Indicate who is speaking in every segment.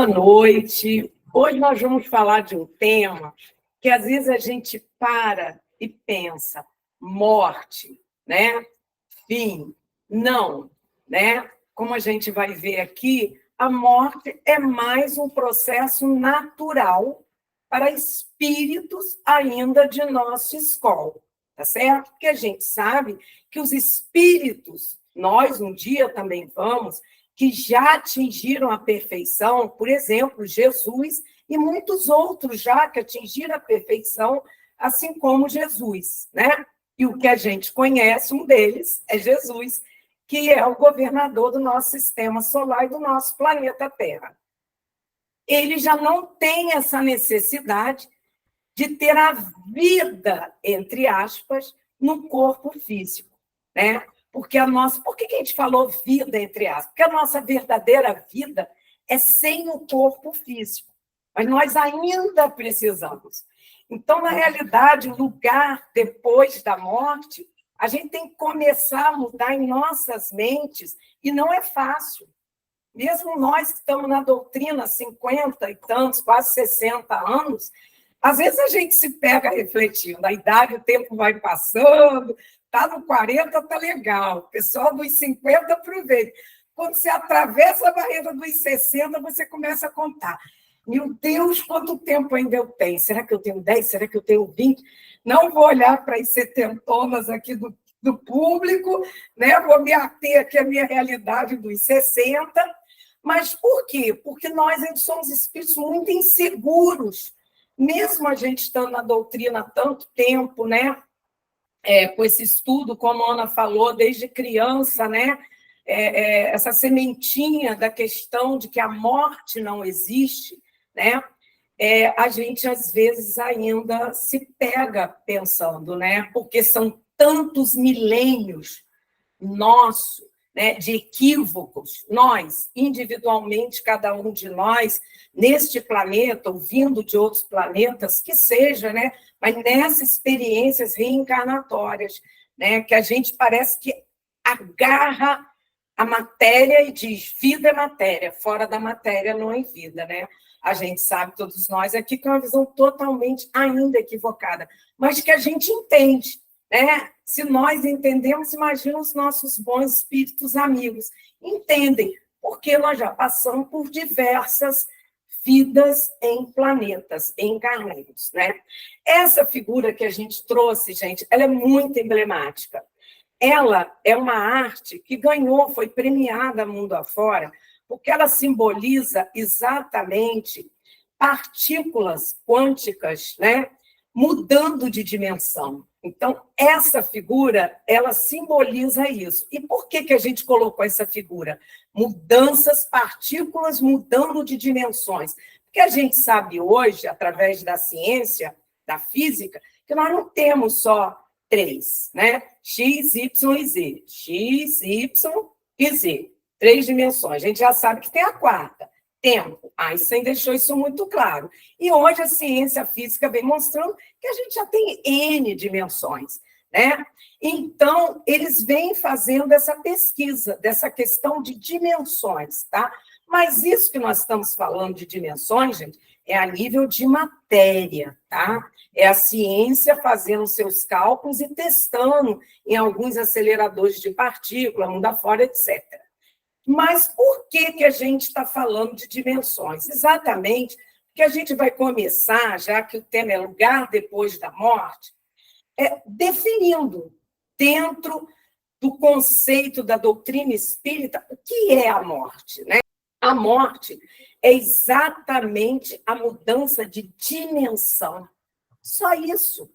Speaker 1: Boa noite. Hoje nós vamos falar de um tema que às vezes a gente para e pensa: morte, né? Fim, não, né? Como a gente vai ver aqui, a morte é mais um processo natural para espíritos ainda de nossa escola, tá certo? Porque a gente sabe que os espíritos, nós um dia também vamos, que já atingiram a perfeição, por exemplo, Jesus e muitos outros já que atingiram a perfeição, assim como Jesus, né? E o que a gente conhece, um deles é Jesus, que é o governador do nosso sistema solar e do nosso planeta Terra. Ele já não tem essa necessidade de ter a vida, entre aspas, no corpo físico, né? Porque por que a gente falou vida, entre aspas? Porque a nossa verdadeira vida é sem o corpo físico, mas nós ainda precisamos. Então, na realidade, o lugar depois da morte, a gente tem que começar a mudar em nossas mentes, e não é fácil. Mesmo nós que estamos na doutrina há 50 e tantos, quase 60 anos, às vezes a gente se pega refletindo, a idade, o tempo vai passando, está no 40, está legal, o pessoal dos 50 aproveita. Quando você atravessa a barreira dos 60, você começa a contar. Meu Deus, quanto tempo ainda eu tenho? Será que eu tenho 10? Será que eu tenho 20? Não vou olhar para as setentonas aqui do público, né? Vou me ater aqui à minha realidade dos 60. Mas por quê? Porque nós ainda somos espíritos muito inseguros, mesmo a gente estando na doutrina há tanto tempo, né? Com esse estudo, como a Ana falou, desde criança, né? Essa sementinha da questão de que a morte não existe, né? A gente, às vezes, ainda se pega pensando, né? Porque são tantos milênios nossos, né, de equívocos, nós, individualmente, cada um de nós, neste planeta, ou vindo de outros planetas, que seja, né, mas nessas experiências reencarnatórias, né, que a gente parece que agarra a matéria e diz, vida é matéria, fora da matéria não é vida, né? A gente sabe, todos nós aqui, que é uma visão totalmente ainda equivocada, mas que a gente entende, né? Se nós entendemos, imagina os nossos bons espíritos amigos. Entendem, porque nós já passamos por diversas vidas em planetas encarnados, né? Essa figura que a gente trouxe, gente, ela é muito emblemática. Ela é uma arte que ganhou, foi premiada mundo afora, porque ela simboliza exatamente partículas quânticas, né? Mudando de dimensão. Então, essa figura, ela simboliza isso. E por que a gente colocou essa figura? Mudanças, partículas mudando de dimensões. Porque a gente sabe hoje, através da ciência, da física, que nós não temos só três, né? X, Y e Z. X, Y e Z. Três dimensões. A gente já sabe que tem a quarta. Tempo. Einstein deixou isso muito claro. E hoje a ciência física vem mostrando que a gente já tem N dimensões, né? Então, eles vêm fazendo essa pesquisa, dessa questão de dimensões, tá? Mas isso que nós estamos falando de dimensões, gente, é a nível de matéria, tá? É a ciência fazendo seus cálculos e testando em alguns aceleradores de partícula, mundo afora, etc. Mas por que a gente está falando de dimensões? Exatamente porque a gente vai começar, já que o tema é lugar depois da morte, definindo, dentro do conceito da doutrina espírita, o que é a morte, né? A morte é exatamente a mudança de dimensão. Só isso.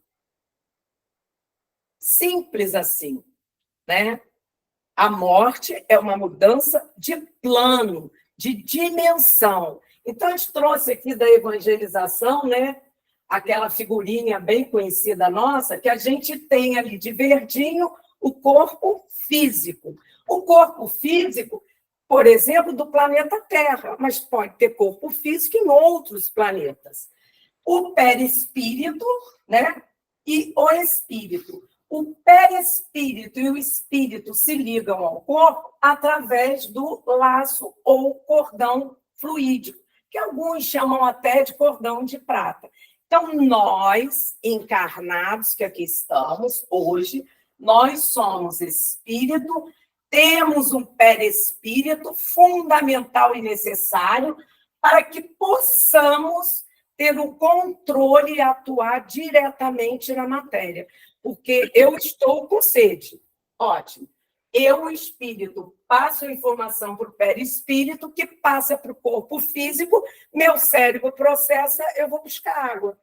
Speaker 1: Simples assim, né? A morte é uma mudança de plano, de dimensão. Então, a gente trouxe aqui da evangelização, né? Aquela figurinha bem conhecida nossa, que a gente tem ali de verdinho o corpo físico. O corpo físico, por exemplo, do planeta Terra, mas pode ter corpo físico em outros planetas. O perispírito, né? E o espírito. O perispírito e o espírito se ligam ao corpo através do laço ou cordão fluídico, que alguns chamam até de cordão de prata. Então, nós, encarnados que aqui estamos hoje, nós somos espírito, temos um perispírito fundamental e necessário para que possamos ter o controle e atuar diretamente na matéria. Porque eu estou com sede. Ótimo. Eu, o espírito, passo a informação para o perispírito, que passa para o corpo físico, meu cérebro processa, eu vou buscar água.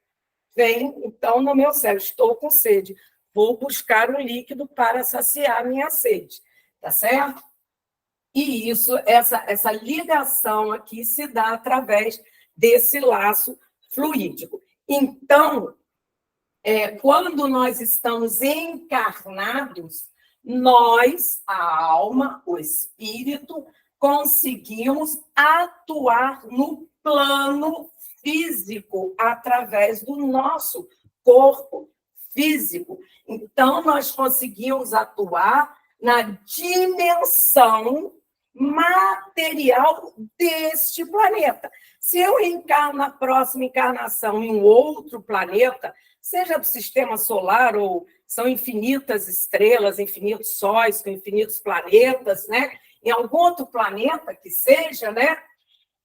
Speaker 1: Vem, então, no meu cérebro, estou com sede. Vou buscar um líquido para saciar minha sede. Tá certo? E isso, essa ligação aqui se dá através desse laço fluídico. Então, quando nós estamos encarnados, nós, a alma, o espírito, conseguimos atuar no plano físico através do nosso corpo físico. Então, nós conseguimos atuar na dimensão material deste planeta. Se eu encarno na próxima encarnação em um outro planeta, seja do sistema solar ou são infinitas estrelas, infinitos sóis, com infinitos planetas, né? Em algum outro planeta que seja, né?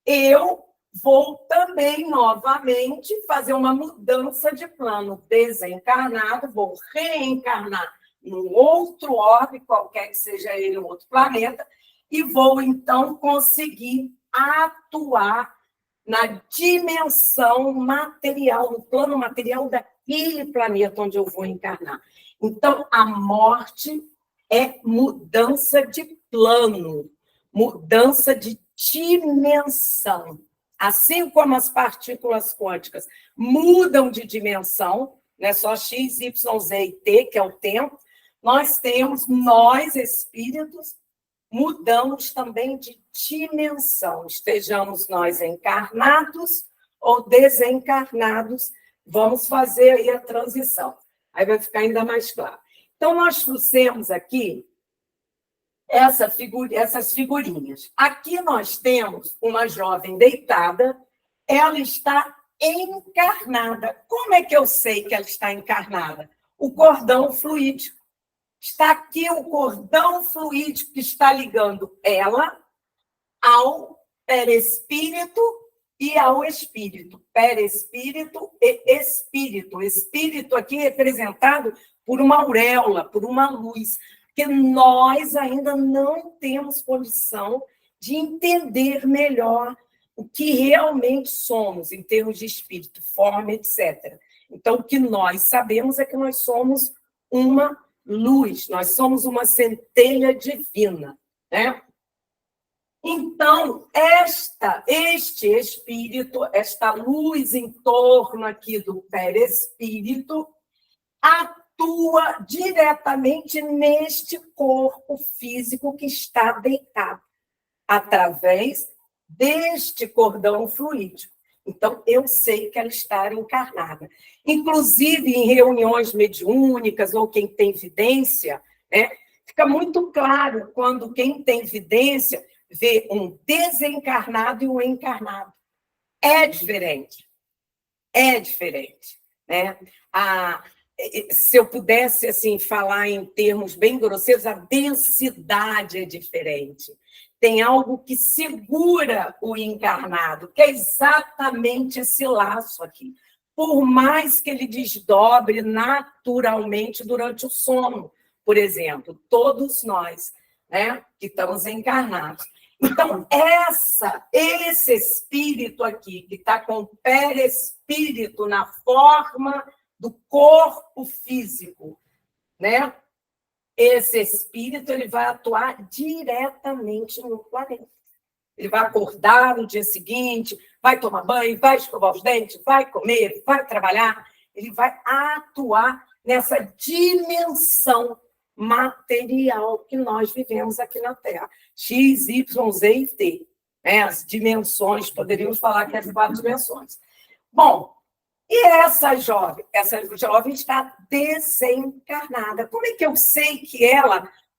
Speaker 1: Eu vou também, novamente, fazer uma mudança de plano desencarnado, vou reencarnar num outro orbe, qualquer que seja ele, um outro planeta, e vou, então, conseguir atuar na dimensão material, no plano material daquele planeta onde eu vou encarnar. Então, a morte é mudança de plano, mudança de dimensão. Assim como as partículas quânticas mudam de dimensão, né, só X, Y, Z e T, que é o tempo, nós, espíritos, mudamos também de dimensão. Estejamos nós encarnados ou desencarnados, vamos fazer aí a transição. Aí vai ficar ainda mais claro. Então, nós trouxemos aqui essas figurinhas. Aqui nós temos uma jovem deitada, ela está encarnada. Como é que eu sei que ela está encarnada? O cordão fluídico. Está aqui o cordão fluídico que está ligando ela ao perispírito e ao espírito. Perispírito e espírito. Espírito aqui representado por uma auréola, por uma luz, porque nós ainda não temos condição de entender melhor o que realmente somos em termos de espírito, forma, etc. Então, o que nós sabemos é que nós somos uma luz, nós somos uma centelha divina, né? Então, este espírito, esta luz em torno aqui do perispírito, atua diretamente neste corpo físico que está deitado, através deste cordão fluídico. Então, eu sei que ela está encarnada. Inclusive, em reuniões mediúnicas, ou quem tem vidência, né, fica muito claro quando quem tem vidência vê um desencarnado e um encarnado. É diferente. É diferente. Né? Se eu pudesse assim, falar em termos bem grosseiros, a densidade é diferente. Tem algo que segura o encarnado, que é exatamente esse laço aqui. Por mais que ele desdobre naturalmente durante o sono, por exemplo, todos nós, né, que estamos encarnados. Então, esse espírito aqui, que está com o perispírito na forma do corpo físico, né? Esse espírito ele vai atuar diretamente no planeta. Ele vai acordar no dia seguinte, vai tomar banho, vai escovar os dentes, vai comer, vai trabalhar. Ele vai atuar nessa dimensão material que nós vivemos aqui na Terra. X, Y, Z e T. Né? As dimensões, poderíamos falar que as 4 dimensões. Bom, e essa jovem está desencarnada. Como é que eu sei que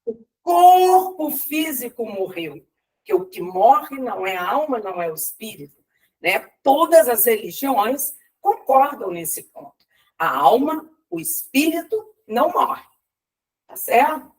Speaker 1: o corpo físico morreu? Porque o que morre não é a alma, não é o espírito. né? Todas as religiões concordam nesse ponto. A alma, o espírito, não morre. Tá certo?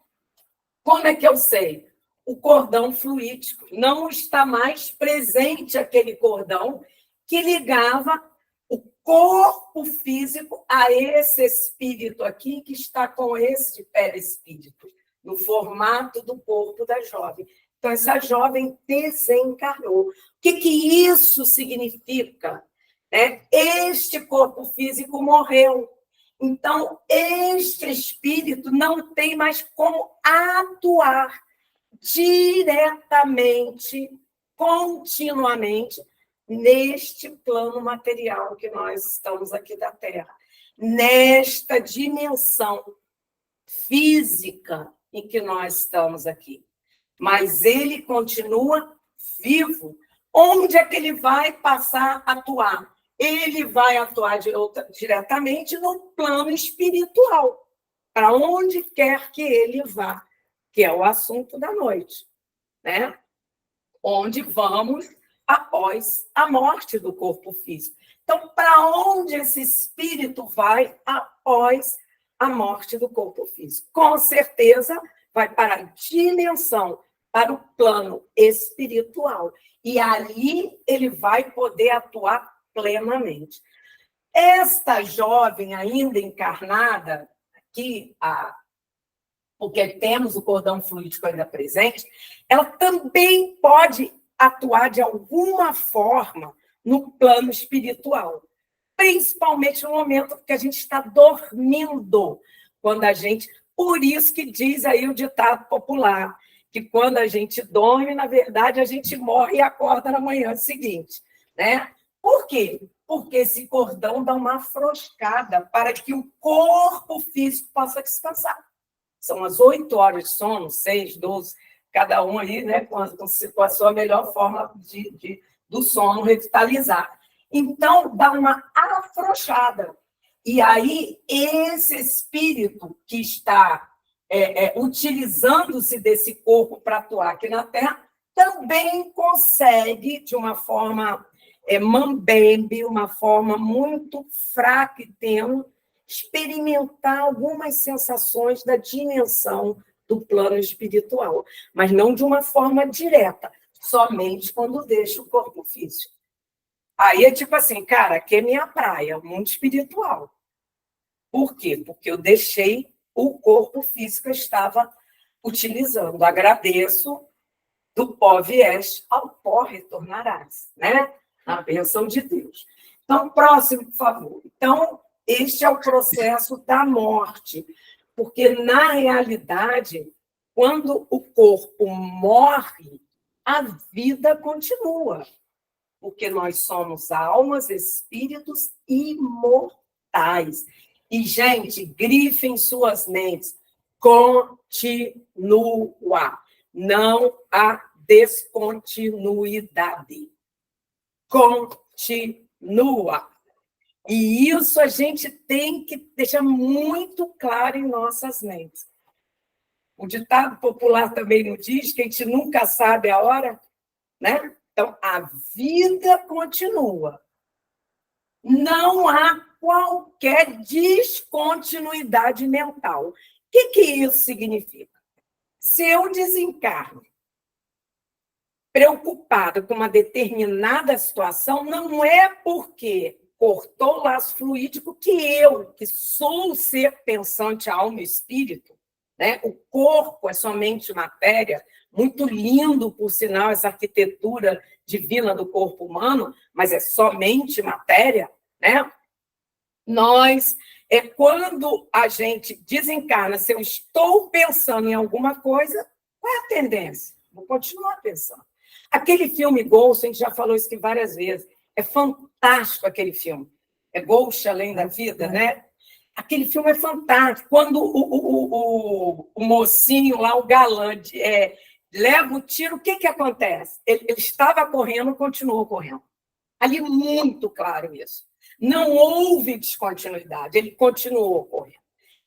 Speaker 1: Como é que eu sei? O cordão fluídico. Não está mais presente aquele cordão que ligava o corpo físico a esse espírito aqui, que está com este perispírito, no formato do corpo da jovem. Então, essa jovem desencarnou. O que isso significa? Este corpo físico morreu. Então, este espírito não tem mais como atuar diretamente, continuamente, neste plano material que nós estamos aqui da Terra, nesta dimensão física em que nós estamos aqui. Mas ele continua vivo. Onde é que ele vai passar a atuar? Ele vai atuar diretamente no plano espiritual, para onde quer que ele vá, que é o assunto da noite, né? Onde vamos após a morte do corpo físico. Então, para onde esse espírito vai após a morte do corpo físico? Com certeza, vai para a dimensão, para o plano espiritual. E ali ele vai poder atuar plenamente. Esta jovem ainda encarnada, aqui, porque temos o cordão fluídico ainda presente, ela também pode atuar de alguma forma no plano espiritual, principalmente no momento que a gente está dormindo, quando a gente... Por isso que diz aí o ditado popular, que quando a gente dorme, na verdade, a gente morre e acorda na manhã seguinte, né? Por quê? Porque esse cordão dá uma afrouxada para que o corpo físico possa descansar. São as 8 horas de sono, 6, 12, cada um aí, né, com a sua melhor forma do sono revitalizar. Então, dá uma afrouxada. E aí, esse espírito que está utilizando-se desse corpo para atuar aqui na Terra, também consegue, de uma forma mambembe, uma forma muito fraca e tênue, experimentar algumas sensações da dimensão do plano espiritual, mas não de uma forma direta, somente quando deixa o corpo físico. Aí é tipo assim, cara, aqui é minha praia, o mundo espiritual. Por quê? Porque eu deixei o corpo físico que eu estava utilizando. Agradeço, do pó vieste, ao pó retornarás, né? A bênção de Deus. Então, próximo, por favor. Então, este é o processo da morte, porque, na realidade, quando o corpo morre, a vida continua, porque nós somos almas, espíritos imortais. E, gente, grifem suas mentes, continua, não há descontinuidade. Continua. E isso a gente tem que deixar muito claro em nossas mentes. O ditado popular também nos diz que a gente nunca sabe a hora, né? Então, a vida continua. Não há qualquer descontinuidade mental. O que isso significa? Se eu desencarno preocupada com uma determinada situação, não é porque cortou o laço fluídico que eu, que sou o ser pensante, alma e espírito, né? O corpo é somente matéria, muito lindo, por sinal, essa arquitetura divina do corpo humano, mas é somente matéria, né? Quando a gente desencarna, se eu estou pensando em alguma coisa, qual é a tendência? Vou continuar pensando. Aquele filme Ghost, a gente já falou isso aqui várias vezes, é fantástico aquele filme. É Ghost Além da Vida, né? Aquele filme é fantástico. Quando o mocinho lá, o galã, leva o tiro, o que acontece? Ele estava correndo, continuou correndo. Ali, muito claro isso. Não houve descontinuidade, ele continuou correndo.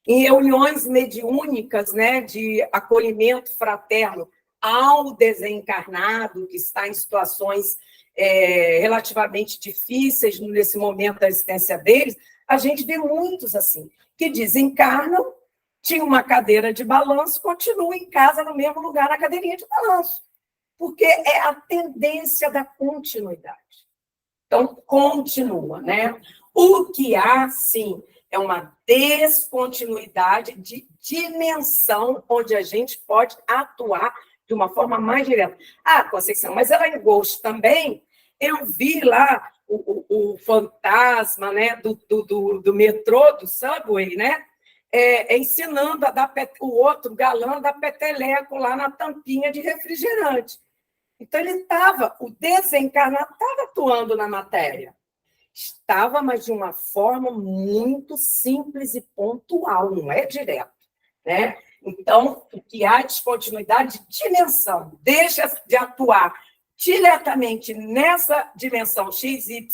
Speaker 1: Em reuniões mediúnicas, né, de acolhimento fraterno ao desencarnado, que está em situações relativamente difíceis nesse momento da existência deles, a gente vê muitos assim, que desencarnam, tinha uma cadeira de balanço, continuam em casa no mesmo lugar na cadeirinha de balanço, porque é a tendência da continuidade. Então, continua, né? O que há, sim, é uma descontinuidade de dimensão onde a gente pode atuar de uma forma mais direta. Ah, Conceição, mas ela em Ghost também, eu vi lá o fantasma, né, do metrô, do subway, né, ensinando a dar o outro galã da peteleco lá na tampinha de refrigerante. Então, o desencarnado estava atuando na matéria. Estava, mas de uma forma muito simples e pontual, não é direto, né? Então, o que há descontinuidade de dimensão, deixa de atuar diretamente nessa dimensão XY,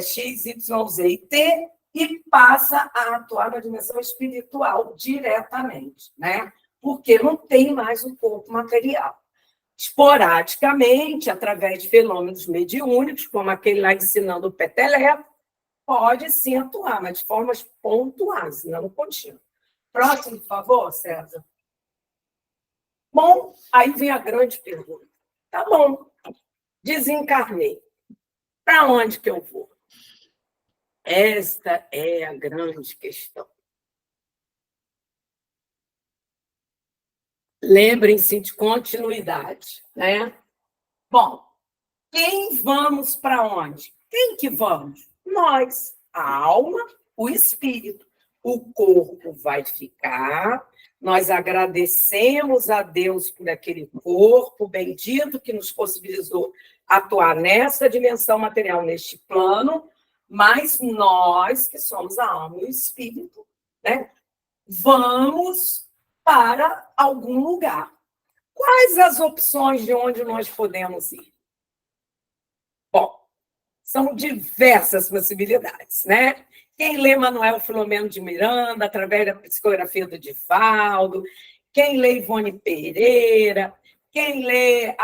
Speaker 1: XYZ e T, e passa a atuar na dimensão espiritual diretamente, né? Porque não tem mais um corpo material. Esporadicamente, através de fenômenos mediúnicos, como aquele lá ensinando o peteleco, pode sim atuar, mas de formas pontuais, não contínuas. Próximo, por favor, César. Bom, aí vem a grande pergunta. Tá bom, desencarnei. Para onde que eu vou? Esta é a grande questão. Lembrem-se de continuidade, né? Bom, quem vamos para onde? Quem que vamos? Nós, a alma, o espírito. O corpo vai ficar. Nós agradecemos a Deus por aquele corpo bendito que nos possibilitou atuar nessa dimensão material, neste plano, mas nós, que somos a alma e o espírito, né, vamos para algum lugar. Quais as opções de onde nós podemos ir? Bom, são diversas possibilidades, né? Quem lê Manuel Filomeno de Miranda, através da psicografia do Divaldo, quem lê Ivone Pereira, quem lê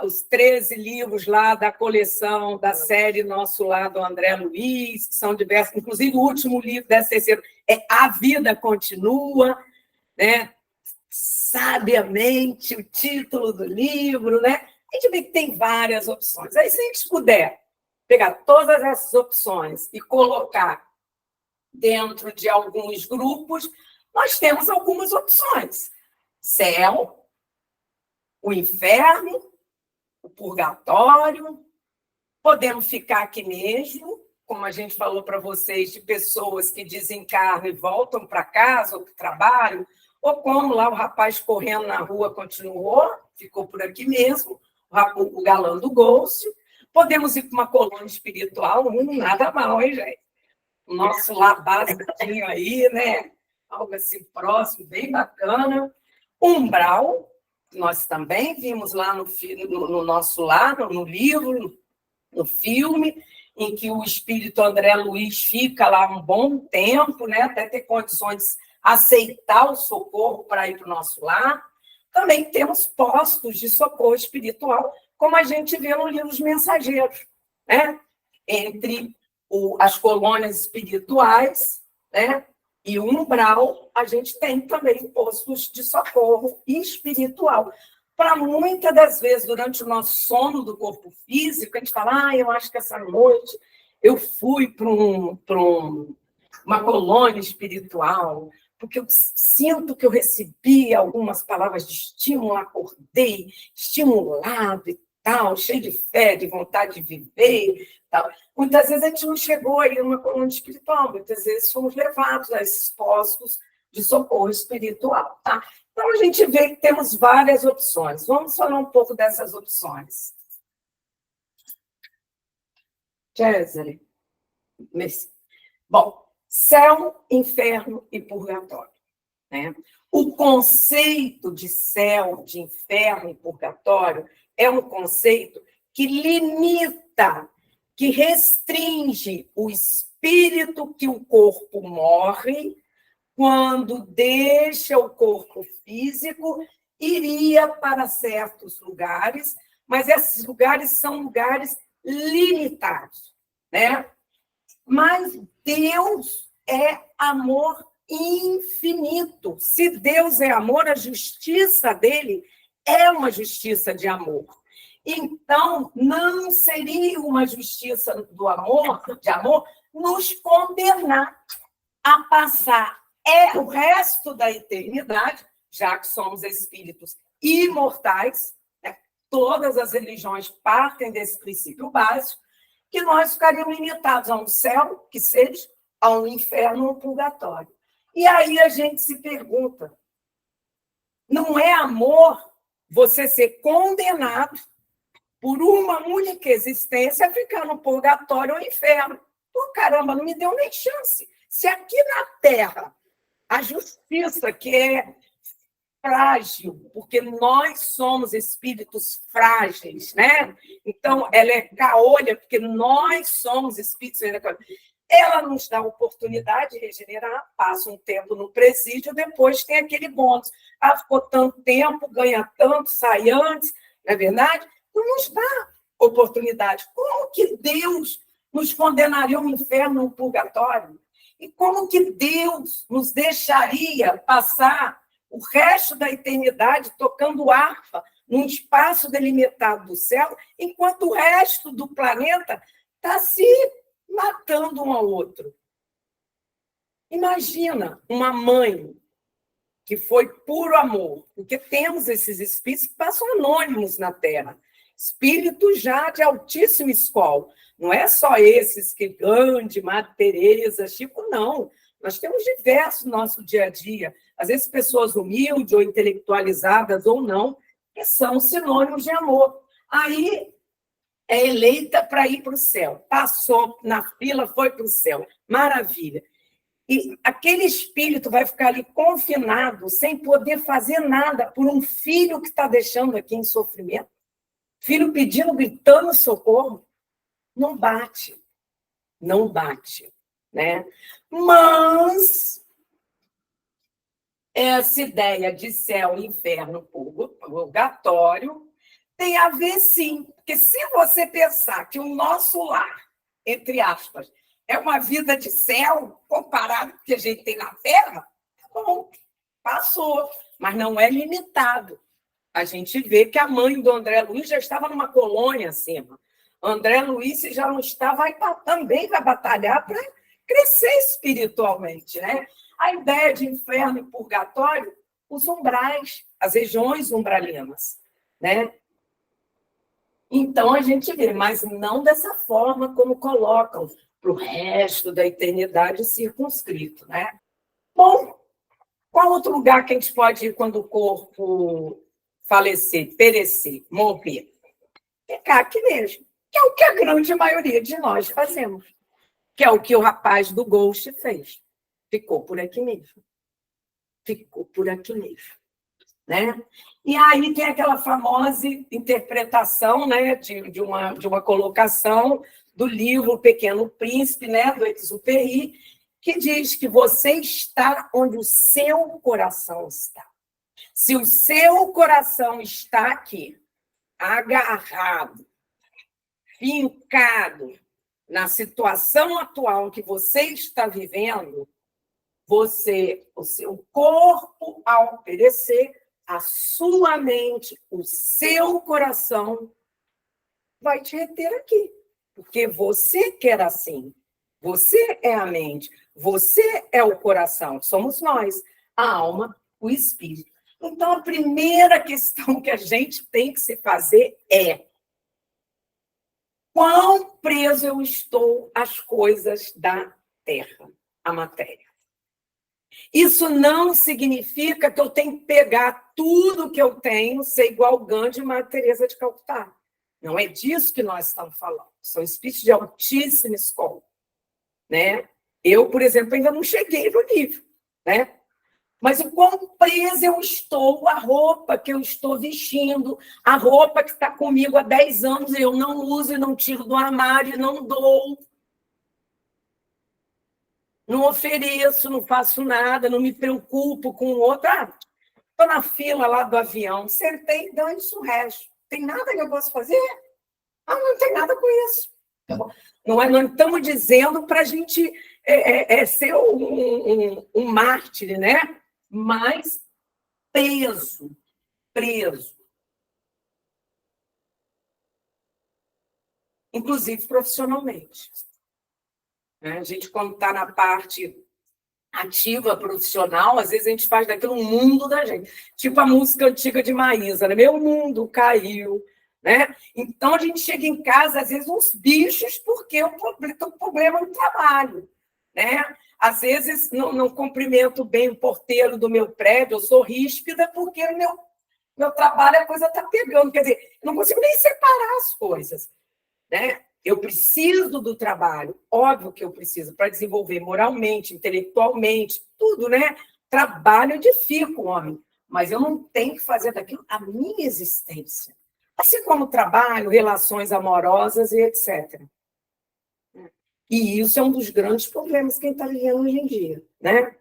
Speaker 1: os 13 livros lá da coleção, da série Nosso Lar, do André Luiz, que são diversos, inclusive o último livro dessa terceira é A Vida Continua, né? Sabiamente, o título do livro, né? A gente vê que tem várias opções. Aí, se a gente puder pegar todas essas opções e colocar dentro de alguns grupos, nós temos algumas opções. Céu, o inferno, o purgatório, podemos ficar aqui mesmo, como a gente falou para vocês, de pessoas que desencarnam e voltam para casa ou para o trabalho, ou como lá o rapaz correndo na rua continuou, ficou por aqui mesmo, o galã do Ghost. Podemos ir para uma colônia espiritual, nada mal, hein, gente? O nosso lar basiquinho aí, né? Algo assim próximo, bem bacana. Umbral, nós também vimos lá no nosso lar, no livro, no filme, em que o espírito André Luiz fica lá um bom tempo, né? Até ter condições de aceitar o socorro para ir para o nosso lar. Também temos postos de socorro espiritual, como a gente vê no livro Os Mensageiros, né? Entre as colônias espirituais, né, e o umbral, a gente tem também postos de socorro espiritual. Para muitas das vezes, durante o nosso sono do corpo físico, a gente fala, eu acho que essa noite eu fui para uma colônia espiritual, porque eu sinto que eu recebi algumas palavras de estímulo, acordei estimulado e tal, cheio de fé, de vontade de viver, tal. Muitas vezes a gente não chegou aí numa colônia espiritual, muitas vezes fomos levados a esses postos de socorro espiritual, tá? Então, a gente vê que temos várias opções. Vamos falar um pouco dessas opções. Cesare. Bom, céu, inferno e purgatório, né? O conceito de céu, de inferno e purgatório é um conceito que limita, que restringe o espírito que o corpo morre quando deixa o corpo físico, iria para certos lugares, mas esses lugares são lugares limitados, né? Mas Deus é amor infinito. Se Deus é amor, a justiça dele é uma justiça de amor. Então, não seria uma justiça do amor, de amor, nos condenar a passar o resto da eternidade, já que somos espíritos imortais, né? Todas as religiões partem desse princípio básico, que nós ficaríamos limitados a um céu, que seja, a um inferno, um purgatório. E aí a gente se pergunta, não é amor você ser condenado por uma única existência a ficar no purgatório ou inferno? Pô, caramba, não me deu nem chance. Se aqui na Terra a justiça, que é frágil, porque nós somos espíritos frágeis, né? Então, ela é caolha, porque nós somos espíritos. Ela nos dá a oportunidade de regenerar, passa um tempo no presídio, depois tem aquele bônus. Ah, ficou tanto tempo, ganha tanto, sai antes, não é verdade? Não nos dá oportunidade. Como que Deus nos condenaria ao inferno, ao purgatório? E como que Deus nos deixaria passar o resto da eternidade tocando harpa num espaço delimitado do céu, enquanto o resto do planeta está se matando um ao outro? Imagina uma mãe que foi puro amor, porque temos esses espíritos que passam anônimos na Terra, espíritos já de altíssima escola. Não é só esses que Gandhi, Madre Teresa, Chico, não. Nós temos diversos no nosso dia a dia. Às vezes, pessoas humildes ou intelectualizadas ou não, que são sinônimos de amor. Aí é eleita para ir para o céu. Passou na fila, foi para o céu. Maravilha. E aquele espírito vai ficar ali confinado, sem poder fazer nada, por um filho que está deixando aqui em sofrimento. Filho pedindo, gritando socorro. Não bate, não bate, né? Mas essa ideia de céu, inferno, purgatório tem a ver, sim. Porque se você pensar que o nosso lar, entre aspas, é uma vida de céu comparado com o que a gente tem na Terra, tá bom, passou, mas não é limitado. A gente vê que a mãe do André Luiz já estava numa colônia acima. André Luiz já não está, também vai batalhar para crescer espiritualmente, né? A ideia de inferno e purgatório, os umbrais, as regiões umbralinas, né? Então a gente vê, mas não dessa forma como colocam para o resto da eternidade circunscrito, né? Bom, qual outro lugar que a gente pode ir quando o corpo falecer, perecer, morrer? Ficar aqui mesmo. Que é o que a grande maioria de nós fazemos, que é o que o rapaz do Ghost fez. Ficou por aqui mesmo. Ficou por aqui mesmo. Né? E aí tem aquela famosa interpretação, né, de uma colocação do livro O Pequeno Príncipe, né, do Exupéry, que diz que você está onde o seu coração está. Se o seu coração está aqui, agarrado, fincado na situação atual que você está vivendo, o seu corpo, ao perecer, a sua mente, o seu coração vai te reter aqui. Porque você quer assim. Você é a mente, você é o coração, somos nós, a alma, o espírito. Então, a primeira questão que a gente tem que se fazer é: quão preso eu estou às coisas da Terra, à matéria? Isso não significa que eu tenho que pegar tudo que eu tenho, ser igual Gandhi e Madre Teresa de Calcutá. Não é disso que nós estamos falando. São espíritos de altíssima escola, né? Eu, por exemplo, ainda não cheguei no nível, né? Mas o quão presa eu estou à roupa que eu estou vestindo, a roupa que está comigo há 10 anos e eu não uso e não tiro do armário e não dou. Não ofereço, não faço nada, não me preocupo com o outro. Estou na fila lá do avião, sentei, dane-se o resto. Tem nada que eu possa fazer? Não tem nada com isso. Não estamos dizendo para a gente ser um mártir, né? Mas preso. Inclusive profissionalmente. A gente, quando está na parte ativa profissional, às vezes a gente faz daquilo um mundo da gente. Tipo a música antiga de Maísa, né? Meu mundo caiu. Né? Então, a gente chega em casa, às vezes, uns bichos, porque o problema no trabalho. Né? Às vezes, não cumprimento bem o porteiro do meu prédio, eu sou ríspida, porque o meu trabalho, a coisa está pegando. Quer dizer, eu não consigo nem separar as coisas. Né? Eu preciso do trabalho, óbvio que eu preciso, para desenvolver moralmente, intelectualmente, tudo, né? Trabalho edifica o homem, mas eu não tenho que fazer daquilo a minha existência. Assim como trabalho, relações amorosas e etc. E isso é um dos grandes problemas que a gente está vivendo hoje em dia, né?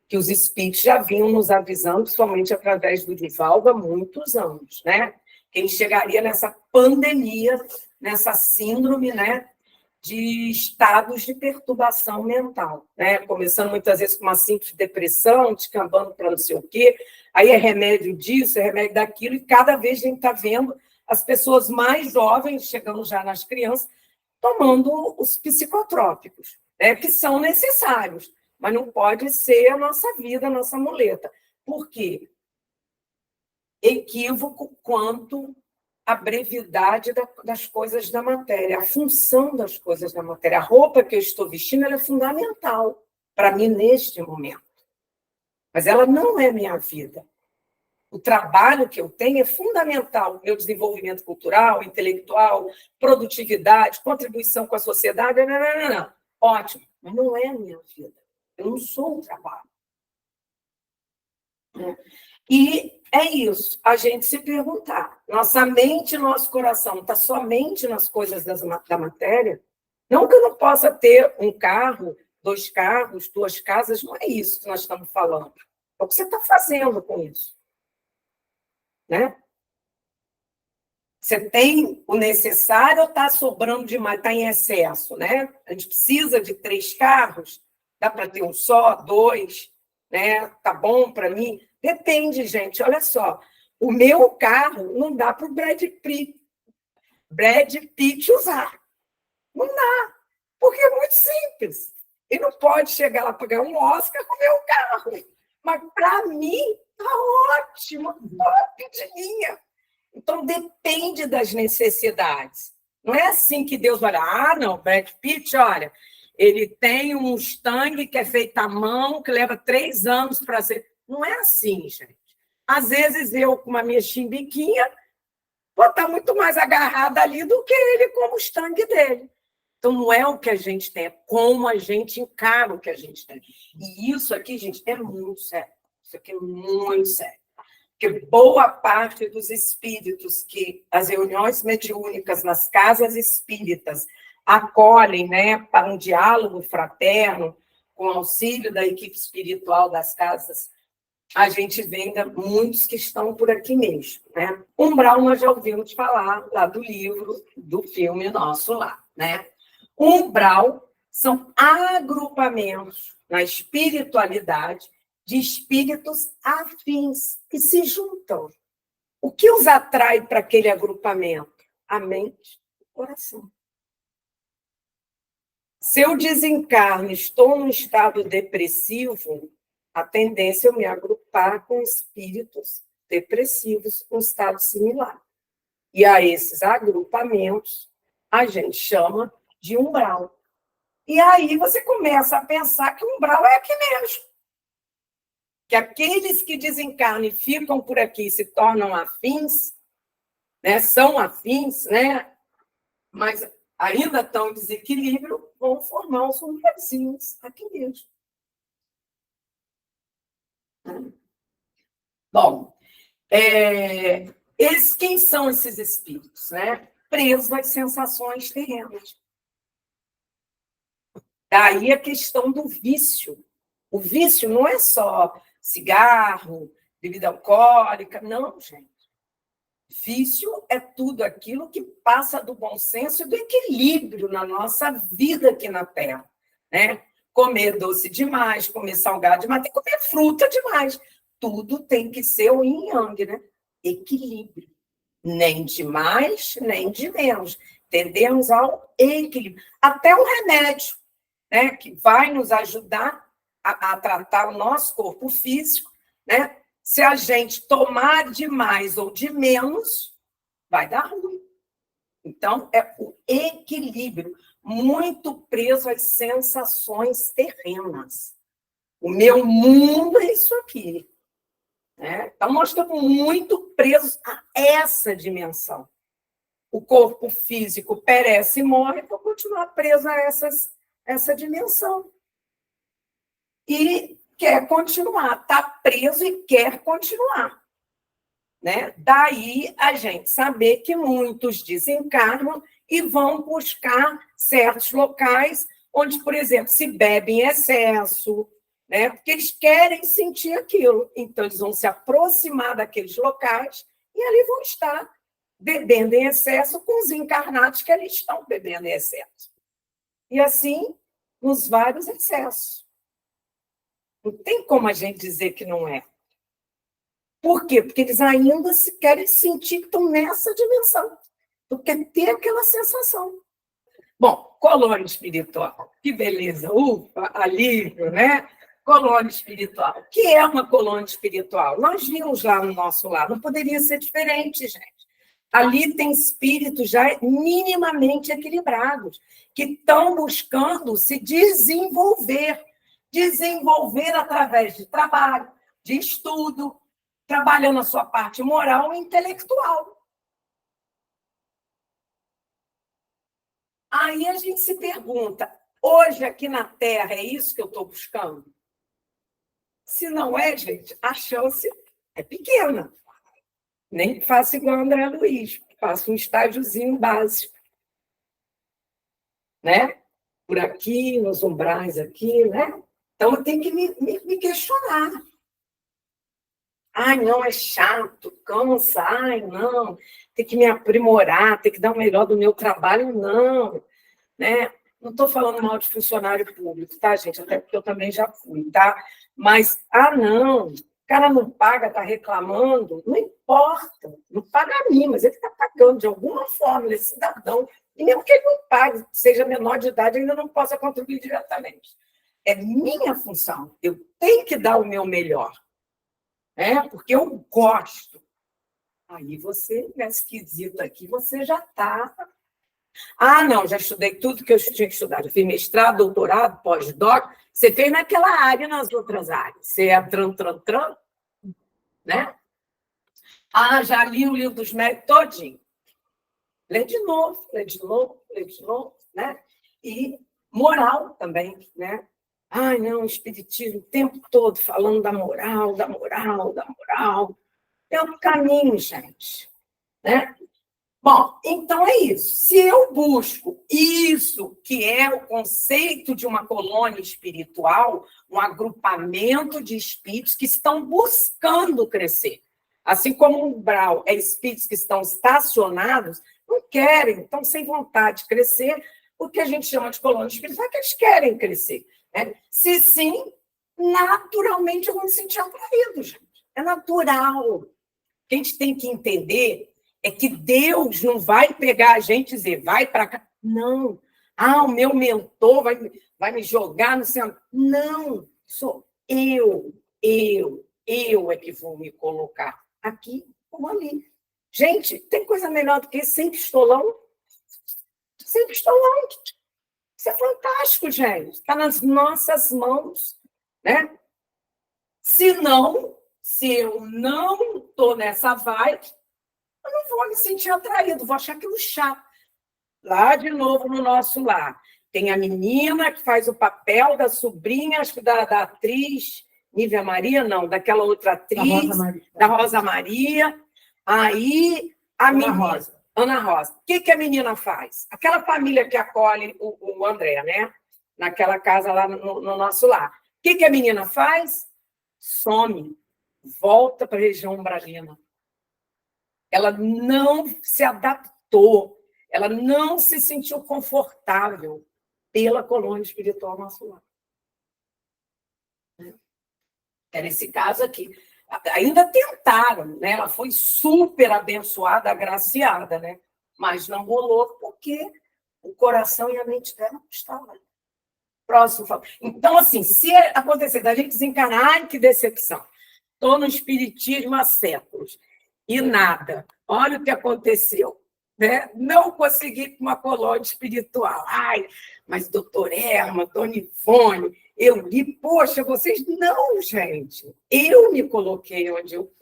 Speaker 1: Que os espíritos já vinham nos avisando, principalmente através do Divaldo, há muitos anos, né? Que a gente chegaria nessa pandemia, nessa síndrome, né? De estados de perturbação mental, né? Começando muitas vezes com uma simples depressão, descambando para não sei o quê, aí é remédio disso, é remédio daquilo, e cada vez a gente está vendo as pessoas mais jovens, chegando já nas crianças, tomando os psicotrópicos, né, que são necessários, mas não pode ser a nossa vida, a nossa muleta. Por quê? Equívoco quanto à brevidade das coisas da matéria, a função das coisas da matéria. A roupa que eu estou vestindo ela é fundamental para mim neste momento, mas ela não é minha vida. O trabalho que eu tenho é fundamental, meu desenvolvimento cultural, intelectual, produtividade, contribuição com a sociedade. Não. Ótimo, mas não é a minha vida. Eu não sou um trabalho. E é isso, a gente se perguntar. Nossa mente, nosso coração está somente nas coisas da matéria? Não que eu não possa ter um carro, 2 carros, 2 casas, não é isso que nós estamos falando. É o que você está fazendo com isso. Né? Você tem o necessário ou está sobrando demais, está em excesso, né? A gente precisa de 3 carros, dá para ter um só, 2, né? Tá bom para mim? Depende, gente. Olha só, o meu carro não dá para o Brad Pitt usar. Não dá, porque é muito simples. Ele não pode chegar lá para ganhar um Oscar com o meu carro. Mas, para mim, está ótimo, top de linha. Então, depende das necessidades. Não é assim que Deus vai lá, não, Brad Pitt, olha, ele tem um Mustang que é feito à mão, que leva 3 anos para ser. Não é assim, gente. Às vezes, eu, com a minha chimbiquinha, vou estar muito mais agarrada ali do que ele com o Mustang dele. Então, não é o que a gente tem, é como a gente encara o que a gente tem. E isso aqui, gente, é muito sério. Isso aqui é muito sério. Porque boa parte dos espíritos que as reuniões mediúnicas nas casas espíritas acolhem, né, para um diálogo fraterno, com auxílio da equipe espiritual das casas, a gente vê ainda muitos que estão por aqui mesmo. Né? Umbral, nós já ouvimos falar lá do livro, do filme nosso lá. Né? Umbral são agrupamentos na espiritualidade de espíritos afins que se juntam. O que os atrai para aquele agrupamento? A mente e o coração. Se eu desencarno, estou num estado depressivo, a tendência é eu me agrupar com espíritos depressivos com estado similar. E a esses agrupamentos a gente chama de umbral. E aí você começa a pensar que o umbral é aqui mesmo. Que aqueles que desencarnam e ficam por aqui se tornam afins, né, são afins, né, mas ainda estão em desequilíbrio, vão formar os umbralzinhos aqui mesmo. Bom, quem são esses espíritos? Né? Presos às sensações terrenas. Daí a questão do vício. O vício não é só cigarro, bebida alcoólica, não, gente. Vício é tudo aquilo que passa do bom senso e do equilíbrio na nossa vida aqui na Terra, né? Comer doce demais, comer salgado demais, tem que comer fruta demais. Tudo tem que ser o yin yang, né? Equilíbrio. Nem de mais, nem de menos. Tendemos ao equilíbrio. Até um remédio, né? Que vai nos ajudar a tratar o nosso corpo físico, né? Se a gente tomar de mais ou de menos, vai dar ruim. Então, é o equilíbrio, muito preso às sensações terrenas. O meu mundo é isso aqui, né? Então, nós estamos muito presos a essa dimensão. O corpo físico perece e morre por continuar preso a essa dimensão. E quer continuar, está preso e quer continuar. Né? Daí a gente saber que muitos desencarnam e vão buscar certos locais onde, por exemplo, se bebe em excesso, né? Porque eles querem sentir aquilo. Então, eles vão se aproximar daqueles locais e ali vão estar bebendo em excesso com os encarnados que ali estão bebendo em excesso. E assim, nos vários excessos. Não tem como a gente dizer que não é. Por quê? Porque eles ainda querem sentir que estão nessa dimensão. Porque ter aquela sensação. Bom, colônia espiritual. Que beleza. Ufa, alívio, né? Colônia espiritual. O que é uma colônia espiritual? Nós vimos lá no nosso lar. Não poderia ser diferente, gente. Ali tem espíritos já minimamente equilibrados, que estão buscando se desenvolver. Desenvolver através de trabalho, de estudo, trabalhando a sua parte moral e intelectual. Aí a gente se pergunta, hoje aqui na Terra é isso que eu estou buscando? Se não é, gente, a chance é pequena. Nem faço igual o André Luiz, faço um estágiozinho básico. Né? Por aqui, nos umbrais aqui, né? Então eu tenho que me questionar. Ai, não, é chato, cansa, ai, não, tem que me aprimorar, tem que dar o melhor do meu trabalho, não, né? Não estou falando mal de funcionário público, tá, gente? Até porque eu também já fui, tá? Mas, não, o cara não paga, está reclamando, não importa, não paga a mim, mas ele está pagando de alguma forma, ele é cidadão, e mesmo que ele não pague, seja menor de idade, ainda não possa contribuir diretamente. É minha função, eu tenho que dar o meu melhor. Porque eu gosto. Aí você, nesse quesito aqui, você já está... não, já estudei tudo que eu tinha que estudar. Eu fiz mestrado, doutorado, pós-doc. Você fez naquela área e nas outras áreas. Você é tran, né? Já li o livro dos médicos todinho. Lê de novo, lê de novo, lê de novo, né? E moral também, né? Não, o espiritismo o tempo todo falando da moral, da moral, da moral. É um caminho, gente. Né? Bom, então é isso. Se eu busco isso, que é o conceito de uma colônia espiritual, um agrupamento de espíritos que estão buscando crescer. Assim como o umbral é espíritos que estão estacionados, não querem, estão sem vontade de crescer, o que a gente chama de colônia espiritual é que eles querem crescer. Né? Se sim, naturalmente eu vou me sentir atraído, gente. É natural. O que a gente tem que entender é que Deus não vai pegar a gente e dizer, vai para cá. Não. O meu mentor vai me jogar no centro. Não. Sou eu é que vou me colocar aqui ou ali. Gente, tem coisa melhor do que sem pistolão? Sem pistolão. Isso é fantástico, gente. Está nas nossas mãos. Né? Se eu não estou nessa vibe, eu não vou me sentir atraído, vou achar aquilo chato. Lá, de novo, no nosso lar. Tem a menina que faz o papel da sobrinha, acho que da atriz Nívia Maria, não, daquela outra atriz, da Rosa Maria. Aí, a menina... Ana Rosa. O que a menina faz? Aquela família que acolhe o André, né? Naquela casa lá no nosso lar. O que a menina faz? Some. Volta para a região umbralina. ela não se adaptou, ela não se sentiu confortável pela colônia espiritual nosso lar. Era esse caso aqui. Ainda tentaram, né? Ela foi super abençoada, agraciada, né? Mas não rolou porque o coração e a mente dela não estavam. Próximo. Então, assim, se acontecer da gente desencarnar, ai, que decepção. Estou no espiritismo há séculos e nada. Olha o que aconteceu. Né? Não consegui com uma colônia espiritual. Ai, mas doutor Erma, dona Ivone, eu li, poxa, vocês... Não, gente. Eu me coloquei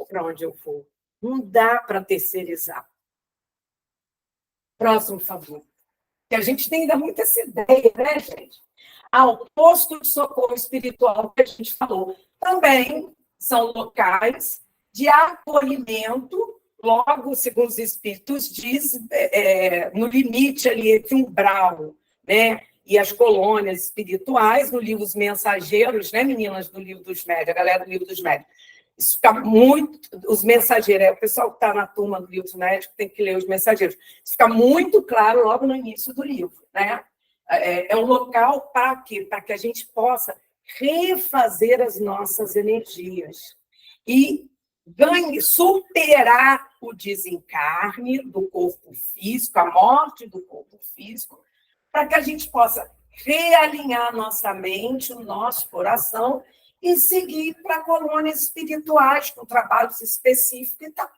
Speaker 1: para onde eu vou. Não dá para terceirizar. Próximo, por favor. Que a gente tem ainda muito essa ideia, né, gente? O posto de socorro espiritual que a gente falou também são locais de acolhimento, logo, segundo os espíritos diz, no limite ali entre umbral, né, e as colônias espirituais, no livro Os Mensageiros, né, meninas do livro dos médios, a galera do livro dos médios. Isso fica muito... Os mensageiros, o pessoal que está na turma do livro dos médios tem que ler os mensageiros. Isso fica muito claro logo no início do livro, né? É um local para quê? Para que a gente possa refazer as nossas energias e superar o desencarne do corpo físico, a morte do corpo físico, para que a gente possa realinhar a nossa mente, o nosso coração e seguir para colônias espirituais, com trabalhos específicos e tal.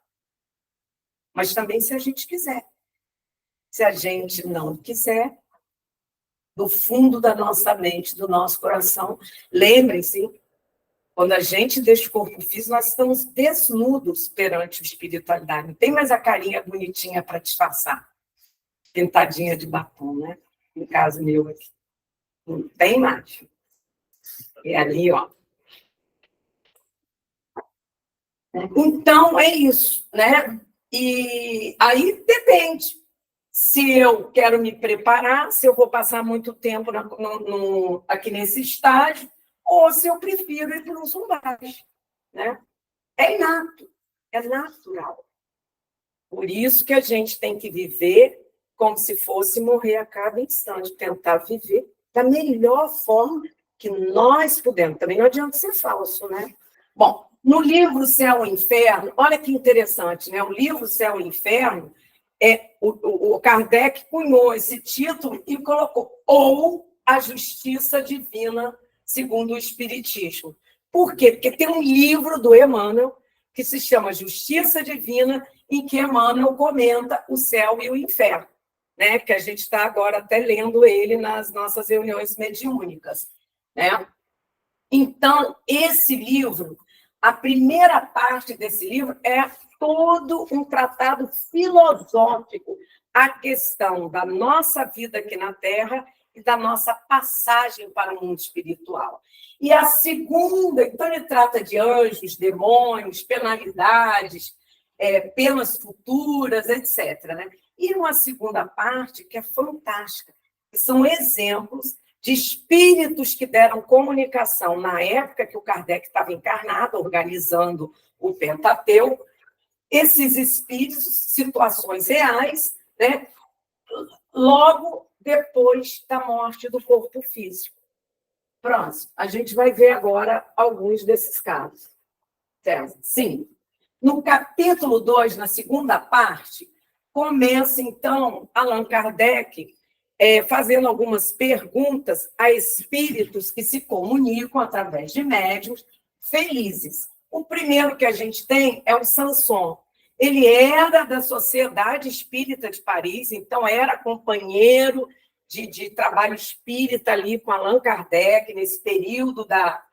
Speaker 1: Mas também se a gente quiser. Se a gente não quiser, do fundo da nossa mente, do nosso coração, lembrem-se, quando a gente deixa o corpo físico, nós estamos desnudos perante a espiritualidade. Não tem mais a carinha bonitinha para disfarçar. Pintadinha de batom, né? No caso meu aqui. Não tem mais. E ali, ó. Então, é isso, né? E aí depende. Se eu quero me preparar, se eu vou passar muito tempo aqui nesse estágio, ou se eu prefiro ir para os umbrais, né? É inato, é natural. Por isso que a gente tem que viver como se fosse morrer a cada instante, tentar viver da melhor forma que nós podemos. Também não adianta ser falso, né? Bom, no livro Céu e Inferno, olha que interessante, né? O livro Céu e Inferno, o Kardec cunhou esse título e colocou ou a justiça divina segundo o Espiritismo. Por quê? Porque tem um livro do Emmanuel que se chama Justiça Divina, em que Emmanuel comenta o céu e o inferno, né? Que a gente está agora até lendo ele nas nossas reuniões mediúnicas, né? Então, esse livro, a primeira parte desse livro é todo um tratado filosófico, a questão da nossa vida aqui na Terra e da nossa passagem para o mundo espiritual. E a segunda, então, ele trata de anjos, demônios, penalidades, penas futuras, etc., né? E uma segunda parte que é fantástica, que são exemplos de espíritos que deram comunicação na época que o Kardec estava encarnado, organizando o Pentateuco, esses espíritos, situações reais, né? Logo depois da morte do corpo físico. Pronto, a gente vai ver agora alguns desses casos. Certo? Sim. No capítulo 2, na segunda parte, começa, então, Allan Kardec fazendo algumas perguntas a espíritos que se comunicam através de médiuns felizes. O primeiro que a gente tem é o Sanson. Ele era da Sociedade Espírita de Paris, então era companheiro de trabalho espírita ali com Allan Kardec, nesse período da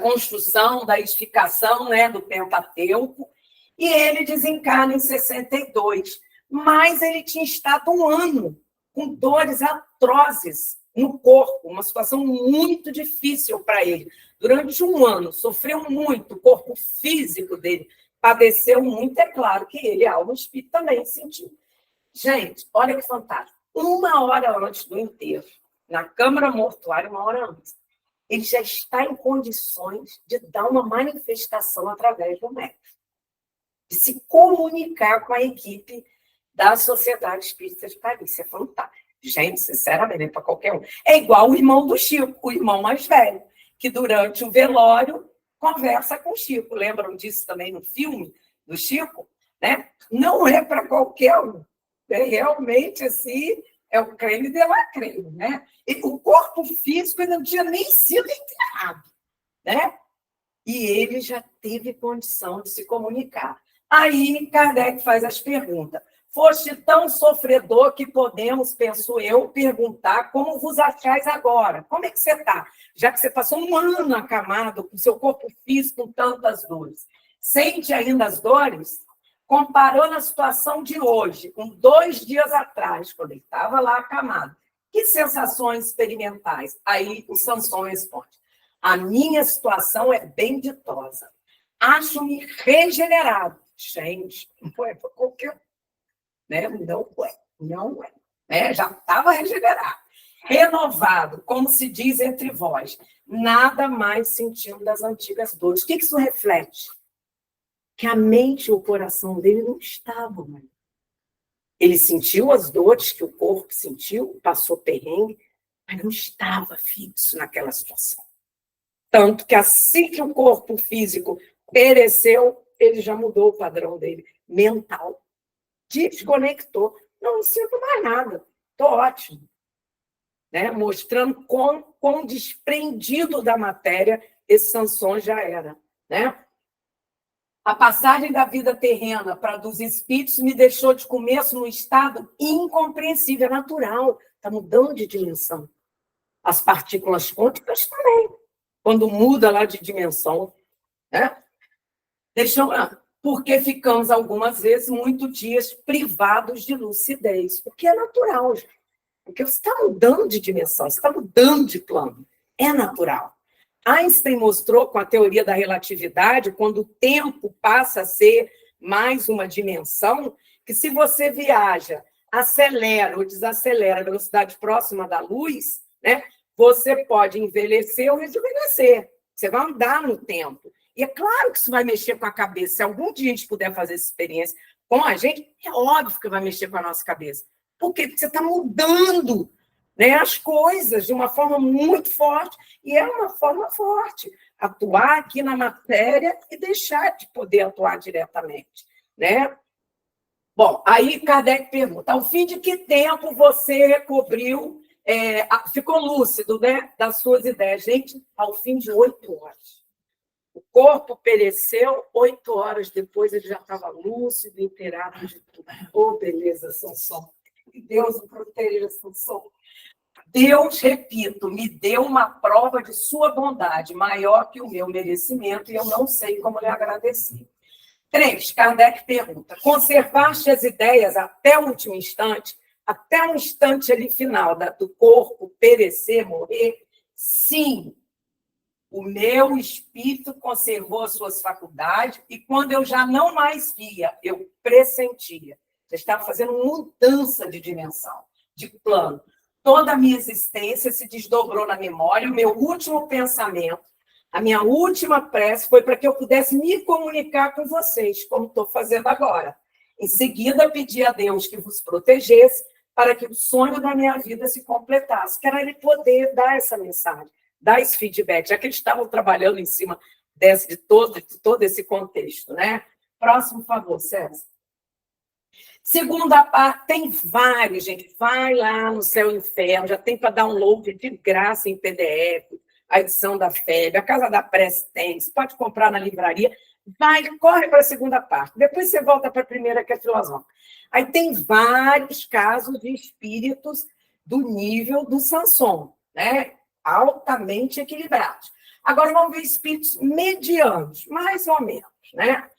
Speaker 1: construção, da edificação, né, do Pentateuco, e ele desencarna em 62. Mas ele tinha estado um ano com dores atrozes no corpo, uma situação muito difícil para ele. Durante um ano, sofreu muito, o corpo físico dele padeceu muito, é claro que ele, alma espírito, também sentiu. Gente, olha que fantástico. Uma hora antes do enterro, na Câmara Mortuária, uma hora antes, ele já está em condições de dar uma manifestação através do médico. de se comunicar com a equipe da Sociedade Espírita de Paris. Isso é fantástico. Gente, sinceramente, para qualquer um. É igual o irmão do Chico, o irmão mais velho, que durante o velório conversa com o Chico. Lembram disso também no filme do Chico? Né? Não é para qualquer um. É realmente assim, é o creme de la creme, né? E o corpo físico ainda não tinha nem sido enterrado, né? E ele já teve condição de se comunicar. Aí Kardec faz as perguntas. Foste tão sofredor que podemos, penso eu, perguntar como vos achais agora. Como é que você está? Já que você passou um ano acamado com seu corpo físico com tantas dores. Sente ainda as dores? Comparando a situação de hoje, com 2 dias atrás, quando ele estava lá acamado. Que sensações experimentais? Aí o Sanson responde. A minha situação é bem ditosa. Acho-me regenerado. Gente, não é para qualquer um. Né? Não é. Né? Já estava regenerado. Renovado, como se diz entre vós. Nada mais sentindo das antigas dores. O que isso reflete? Que a mente e o coração dele não estavam. Né? Ele sentiu as dores que o corpo sentiu, passou perrengue, mas não estava fixo naquela situação. Tanto que assim que o corpo físico pereceu, ele já mudou o padrão dele, mental. Desconectou. Não sinto mais nada. Estou ótimo. Né? Mostrando quão desprendido da matéria esse Sanson já era. Né? A passagem da vida terrena para dos espíritos me deixou de começo num estado incompreensível, é natural. Está mudando de dimensão. As partículas quânticas também. Quando muda lá de dimensão. Né? Porque ficamos, algumas vezes, muitos dias privados de lucidez. O que é natural, gente. Porque você está mudando de dimensão, você está mudando de plano. É natural. Einstein mostrou, com a teoria da relatividade, quando o tempo passa a ser mais uma dimensão, que se você viaja, acelera ou desacelera a velocidade próxima da luz, né, você pode envelhecer ou rejuvenescer. Você vai andar no tempo. E é claro que isso vai mexer com a cabeça. Se algum dia a gente puder fazer essa experiência com a gente, é óbvio que vai mexer com a nossa cabeça. Por quê? Porque você está mudando, né, as coisas de uma forma muito forte. E é uma forma forte. Atuar aqui na matéria e deixar de poder atuar diretamente. Né? Bom, aí Kardec pergunta, ao fim de que tempo você recobriu, ficou lúcido, né, das suas ideias? Gente, ao fim de 8 horas. O corpo pereceu, 8 horas depois ele já estava lúcido, inteirado de tudo. Oh, beleza, Sanson. Deus o proteja, Sanson. Deus, repito, me deu uma prova de sua bondade, maior que o meu merecimento, e eu não sei como lhe agradecer. 3, Kardec pergunta, conservaste as ideias até o último instante, até o instante ali final do corpo perecer, morrer? Sim. O meu espírito conservou as suas faculdades e quando eu já não mais via, eu pressentia. Já estava fazendo mudança de dimensão, de plano. Toda a minha existência se desdobrou na memória. O meu último pensamento, a minha última prece foi para que eu pudesse me comunicar com vocês, como estou fazendo agora. Em seguida, pedi a Deus que vos protegesse para que o sonho da minha vida se completasse, que era ele poder dar essa mensagem, dar esse feedback, já que eles estavam trabalhando em cima de todo esse contexto. Né? Próximo, por favor, César. Segunda parte, tem vários, gente. Vai lá no Céu e Inferno, já tem para download de graça em PDF, a edição da FEB, a Casa da Prece tem, você pode comprar na livraria. Corre para a segunda parte. Depois você volta para a primeira, que é filosófica. Aí tem vários casos de espíritos do nível do Sanson, né? Altamente equilibrados. Agora vamos ver espíritos medianos, mais ou menos, né?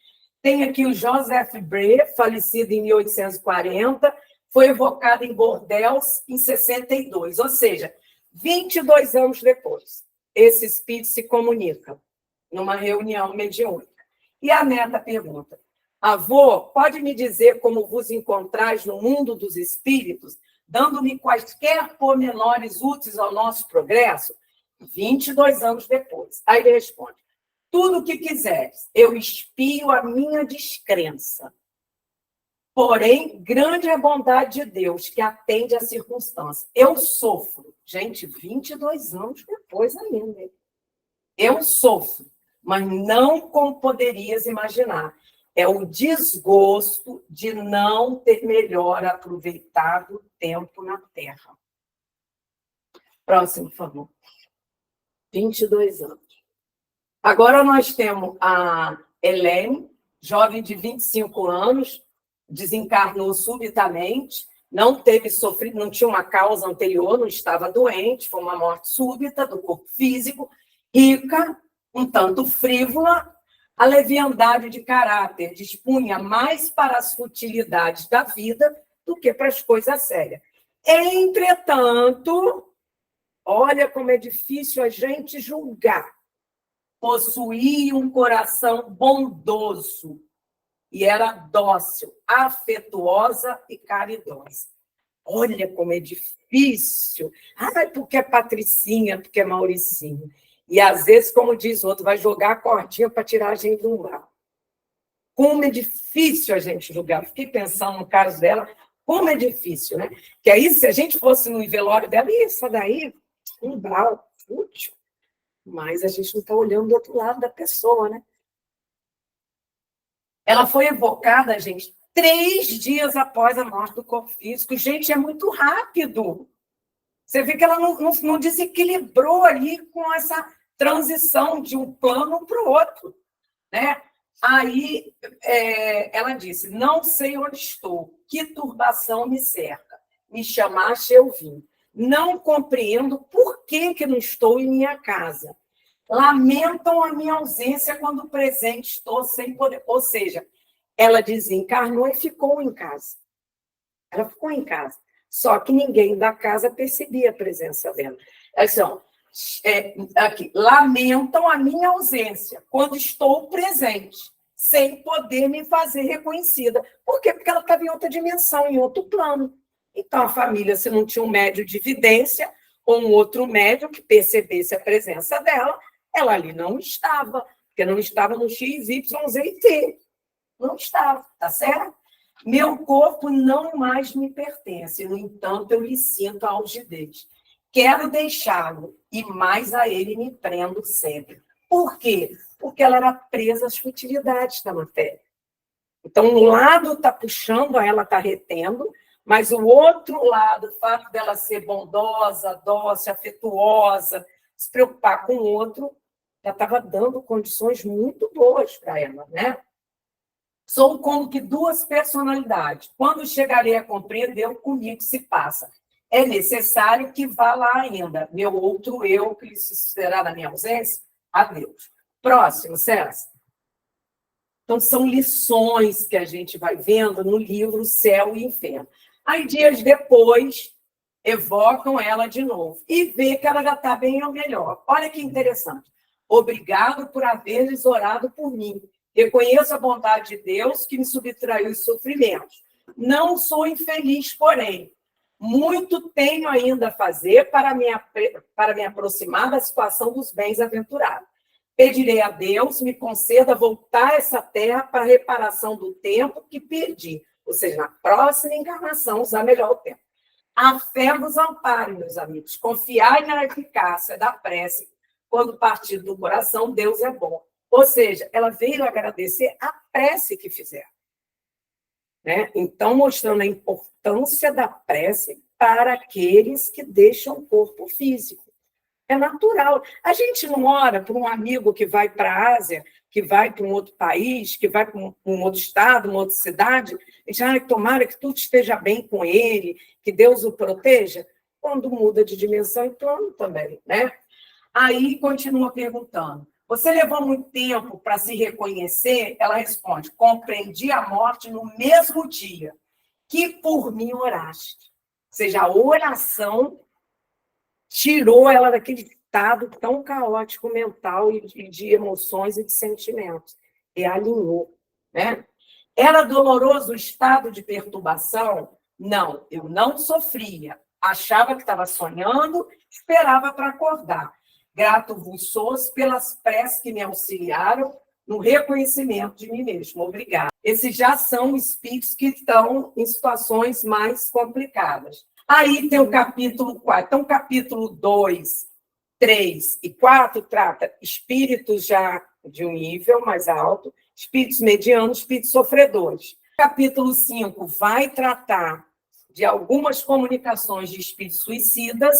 Speaker 1: Tem aqui o Joseph Bray, falecido em 1840, foi evocado em Bordeaux em 62, ou seja, 22 anos depois. Esse espírito se comunica numa reunião mediúnica. E a neta pergunta, avô, pode me dizer como vos encontrais no mundo dos espíritos, dando-me quaisquer pormenores úteis ao nosso progresso? 22 anos depois. Aí ele responde, tudo o que quiseres. Eu espio a minha descrença. Porém, grande é a bondade de Deus, que atende às circunstâncias. Eu sofro. Gente, 22 anos depois ainda. Eu sofro, mas não como poderias imaginar. É o desgosto de não ter melhor aproveitado o tempo na Terra. Próximo, por favor. 22 anos. Agora nós temos a Helene, jovem de 25 anos, desencarnou subitamente, não teve sofrido, não tinha uma causa anterior, não estava doente, foi uma morte súbita do corpo físico, rica, um tanto frívola, a leviandade de caráter dispunha mais para as futilidades da vida do que para as coisas sérias. Entretanto, olha como é difícil a gente julgar. Possuía um coração bondoso e era dócil, afetuosa e caridosa. Olha como é difícil. Porque é Patricinha, porque é Mauricinho. E, às vezes, como diz o outro, vai jogar a cordinha para tirar a gente do mar. Como é difícil a gente julgar. Fiquei pensando no caso dela, como é difícil, né? Que aí, se a gente fosse no velório dela, isso daí, um brau, útil. Mas a gente não está olhando do outro lado da pessoa, né? Ela foi evocada, gente, 3 dias após a morte do corpo físico. Gente, é muito rápido. Você vê que ela não desequilibrou ali com essa transição de um plano para o outro, né? Aí ela disse, não sei onde estou, que turbação me cerca. Me chamaste, eu vim. Não compreendo por que não estou em minha casa. Lamentam a minha ausência quando presente estou sem poder. Ou seja, ela desencarnou e ficou em casa. Ela ficou em casa. Só que ninguém da casa percebia a presença dela. Assim, aqui, lamentam a minha ausência quando estou presente, sem poder me fazer reconhecida. Por quê? Porque ela estava em outra dimensão, em outro plano. Então, a família, se não tinha um médium de vidência ou um outro médium que percebesse a presença dela, ela ali não estava, porque não estava no X, Y, Z e T. Não estava, tá certo? Meu corpo não mais me pertence, no entanto, eu lhe sinto a algidez. Quero deixá-lo, e mais a ele me prendo sempre. Por quê? Porque ela era presa às futilidades da matéria. Então, um lado está puxando, ela está retendo, mas o outro lado, o fato dela ser bondosa, dócil, afetuosa, se preocupar com o outro, já estava dando condições muito boas para ela, né? Sou como que 2 personalidades. Quando chegarei a compreender, comigo se passa. É necessário que vá lá ainda. Meu outro eu, que lhe sucederá na minha ausência, adeus. Próximo, César. Então, são lições que a gente vai vendo no livro Céu e Inferno. Aí, dias depois, evocam ela de novo e vê que ela já está bem ou melhor. Olha que interessante. Obrigado por haveres orado por mim. Reconheço a bondade de Deus que me subtraiu os sofrimentos. Não sou infeliz, porém, muito tenho ainda a fazer para me aproximar da situação dos bens-aventurados. Pedirei a Deus me conceda voltar a essa terra para a reparação do tempo que perdi. Ou seja, na próxima encarnação, usar melhor o tempo. A fé vos ampare, meus amigos. Confiai na eficácia da prece. Quando partir do coração, Deus é bom. Ou seja, ela veio agradecer a prece que fizeram. Né? Então, mostrando a importância da prece para aqueles que deixam o corpo físico. É natural. A gente não ora por um amigo que vai para a Ásia, que vai para um outro país, que vai para um outro estado, uma outra cidade. A gente, tomara que tudo esteja bem com ele, que Deus o proteja. Quando muda de dimensão e plano também, né? Aí continua perguntando. Você levou muito tempo para se reconhecer? Ela responde, compreendi a morte no mesmo dia que por mim oraste. Ou seja, a oração tirou ela daquele estado tão caótico mental e de emoções e de sentimentos. E alinhou, né? Era doloroso o estado de perturbação? Não, eu não sofria. Achava que estava sonhando, esperava para acordar. Grato vos sou pelas preces que me auxiliaram no reconhecimento de mim mesmo. Obrigada. Esses já são espíritos que estão em situações mais complicadas. Aí tem o capítulo 4. Então, capítulo 2, 3 e 4 trata espíritos já de um nível mais alto, espíritos medianos, espíritos sofredores. Capítulo 5 vai tratar de algumas comunicações de espíritos suicidas.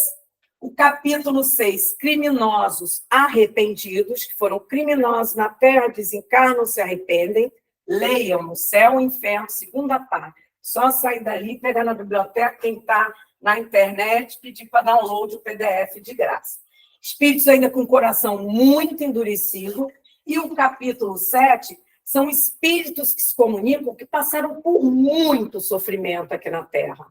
Speaker 1: O capítulo 6, criminosos arrependidos, que foram criminosos na Terra, desencarnam, se arrependem. Leiam no Céu e Inferno, segunda parte. Só sair dali, pegar na biblioteca, quem está na internet, pedir para download o PDF de graça. Espíritos ainda com o coração muito endurecido. E o capítulo 7 são espíritos que se comunicam, que passaram por muito sofrimento aqui na Terra.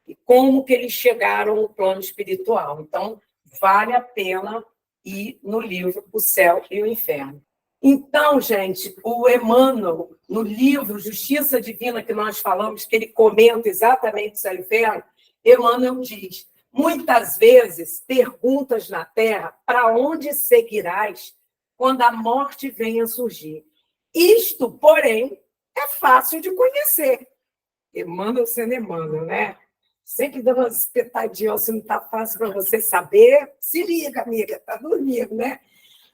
Speaker 1: E como que eles chegaram no plano espiritual. Então, vale a pena ir no livro O Céu e o Inferno. Então, gente, o Emmanuel, no livro Justiça Divina, que nós falamos, que ele comenta exatamente o Céu e o Inferno, Emmanuel diz, muitas vezes, perguntas na Terra, para onde seguirás quando a morte venha a surgir? Isto, porém, é fácil de conhecer. Emmanuel sendo Emmanuel, né? Sempre dando umas espetadinhas, se não está fácil para você saber, se liga, amiga, está dormindo, né?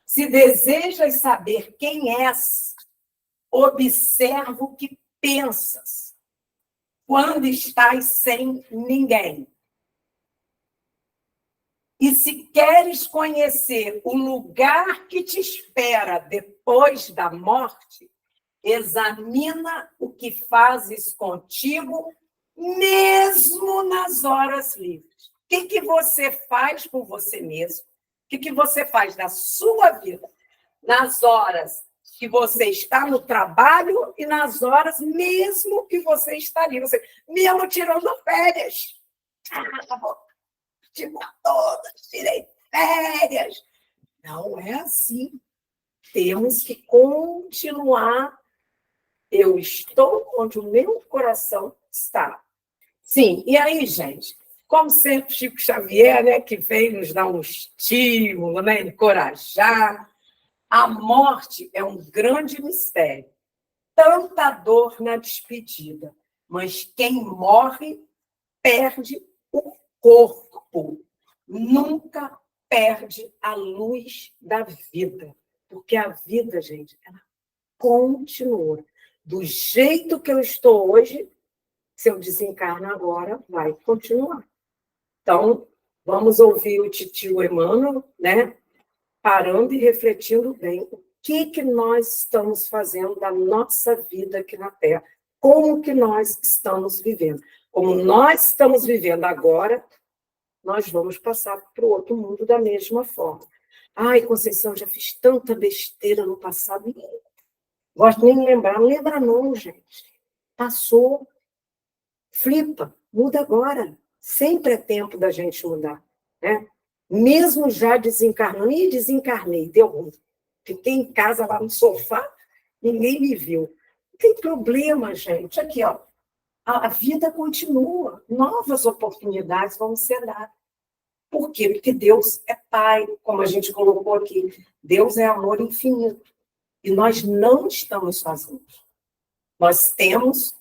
Speaker 1: Se desejas saber quem és, observa o que pensas quando estás sem ninguém. E se queres conhecer o lugar que te espera depois da morte, examina o que fazes contigo mesmo nas horas livres. O que você faz por você mesmo? O que você faz na sua vida? Nas horas que você está no trabalho e nas horas mesmo que você está ali. Você, mesmo tirando férias. Tipo, todas, tirei férias. Não é assim. Temos que continuar. Eu estou onde o meu coração está. Sim, e aí, gente, como sempre, Chico Xavier, né, que vem nos dar um estímulo, né, encorajar. A morte é um grande mistério. Tanta dor na despedida, mas quem morre perde o corpo. Nunca perde a luz da vida. Porque a vida, gente, ela continua. Do jeito que eu estou hoje, se eu desencarno agora, vai continuar. Então, vamos ouvir o titio Emmanuel, né? Parando e refletindo bem o que nós estamos fazendo da nossa vida aqui na Terra. Como que nós estamos vivendo. Como nós estamos vivendo agora, nós vamos passar para o outro mundo da mesma forma. Ai, Conceição, já fiz tanta besteira no passado. Gosto nem de lembrar. Não lembra não, gente. Passou. Flipa. Muda agora. Sempre é tempo da gente mudar. Né? Mesmo já desencarnando. E desencarnei, deu ruim. Fiquei em casa lá no sofá, ninguém me viu. Não tem problema, gente. Aqui, ó. A vida continua. Novas oportunidades vão ser dadas. Por quê? Porque Deus é Pai, como a gente colocou aqui. Deus é amor infinito. E nós não estamos sozinhos. Nós temos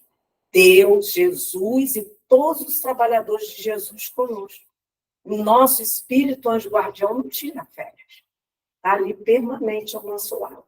Speaker 1: Deus, Jesus e todos os trabalhadores de Jesus conosco. O nosso espírito anjo guardião não tira férias. Está ali permanente ao nosso lado.